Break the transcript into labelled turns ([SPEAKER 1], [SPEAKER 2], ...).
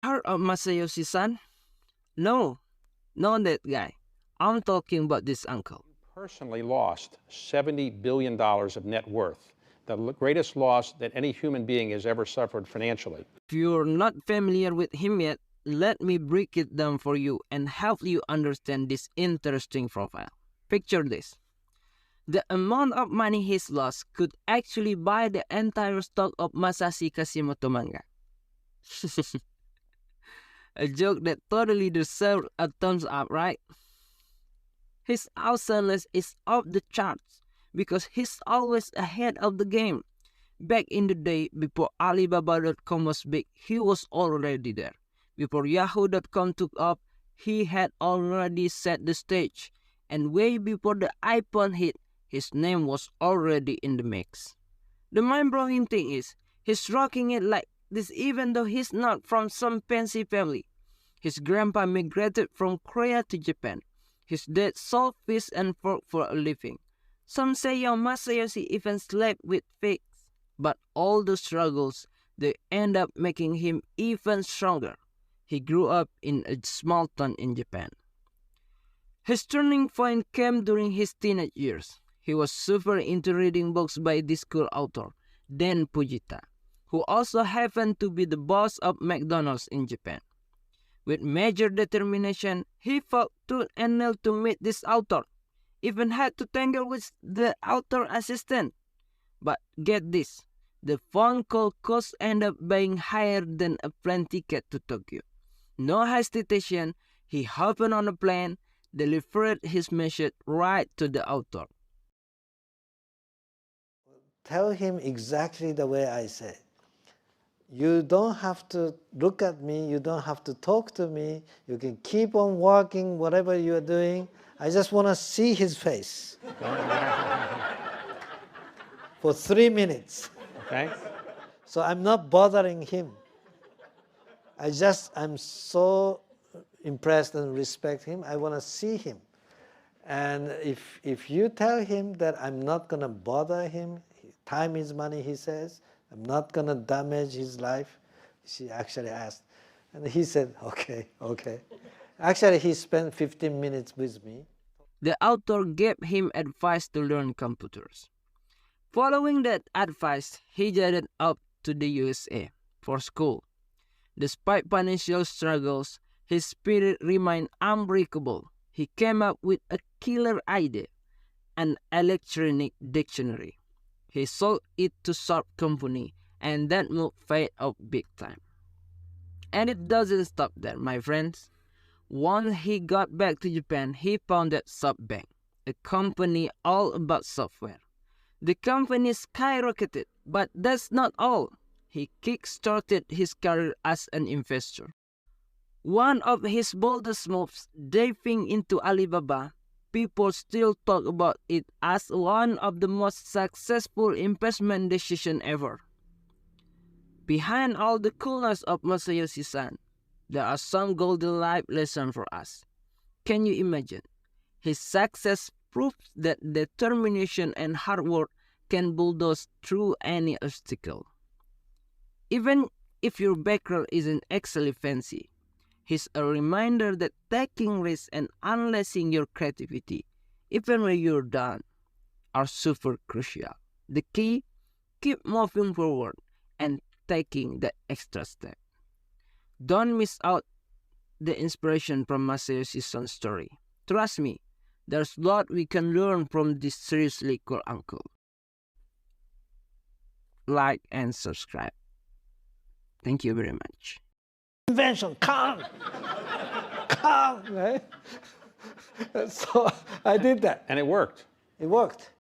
[SPEAKER 1] Heard of Masayoshi Son? No, not that guy. I'm talking about this uncle.
[SPEAKER 2] Personally lost $70 billion of net worth, the greatest loss that any human being has ever suffered financially.
[SPEAKER 1] If you're not familiar with him yet, let me break it down for you and help you understand this interesting profile. Picture this. The amount of money he's lost could actually buy the entire stock of Masashi Kashimoto manga. A joke that totally deserved a thumbs up, right? His awesomeness is off the charts because he's always ahead of the game. Back in the day, before Alibaba.com was big, he was already there. Before Yahoo.com took off, he had already set the stage. And way before the iPhone hit, his name was already in the mix. The mind-blowing thing is, he's rocking it like this even though he's not from some fancy family. His grandpa migrated from Korea to Japan. His dad sold fish and pork for a living. Some say young Masayoshi even slept with pigs. But all the struggles, they end up making him even stronger. He grew up in a small town in Japan. His turning point came during his teenage years. He was super into reading books by this cool author, Den Fujita, who also happened to be the boss of McDonald's in Japan. With major determination, he fought tooth and nail to meet this author, even had to tangle with the author assistant. But get this, the phone call cost ended up being higher than a plane ticket to Tokyo. No hesitation, he hopped on a plane, delivered his message right to the author.
[SPEAKER 3] Tell him exactly the way I say. You don't have to look at me, you don't have to talk to me, you can keep on walking, whatever you are doing. I just want to see his face. For 3 minutes.
[SPEAKER 2] Okay?
[SPEAKER 3] So I'm not bothering him. I'm so impressed and respect him, I want to see him. And if you tell him that I'm not going to bother him, time is money, he says, I'm not going to damage his life, she actually asked. And he said, okay, okay. Actually, he spent 15 minutes with me.
[SPEAKER 1] The author gave him advice to learn computers. Following that advice, he jetted up to the USA for school. Despite financial struggles, his spirit remained unbreakable. He came up with a killer idea, an electronic dictionary. He sold it to Sharp Company, and that move paid off big time. And it doesn't stop there, my friends. Once he got back to Japan, he founded SoftBank, a company all about software. The company skyrocketed, but that's not all. He kick-started his career as an investor. One of his boldest moves, diving into Alibaba, people still talk about it as one of the most successful investment decisions ever. Behind all the coolness of Masayoshi Son, there are some golden life lessons for us. Can you imagine? His success proves that determination and hard work can bulldoze through any obstacle. Even if your background isn't actually fancy, he's a reminder that taking risks and unleashing your creativity, even when you're done, are super crucial. The key, keep moving forward and taking the extra step. Don't miss out the inspiration from Masayoshi Son's story. Trust me, there's a lot we can learn from this seriously cool uncle. Like and subscribe. Thank you very much.
[SPEAKER 3] Invention, come! Come, right? So I did that.
[SPEAKER 2] And it worked.
[SPEAKER 3] It worked.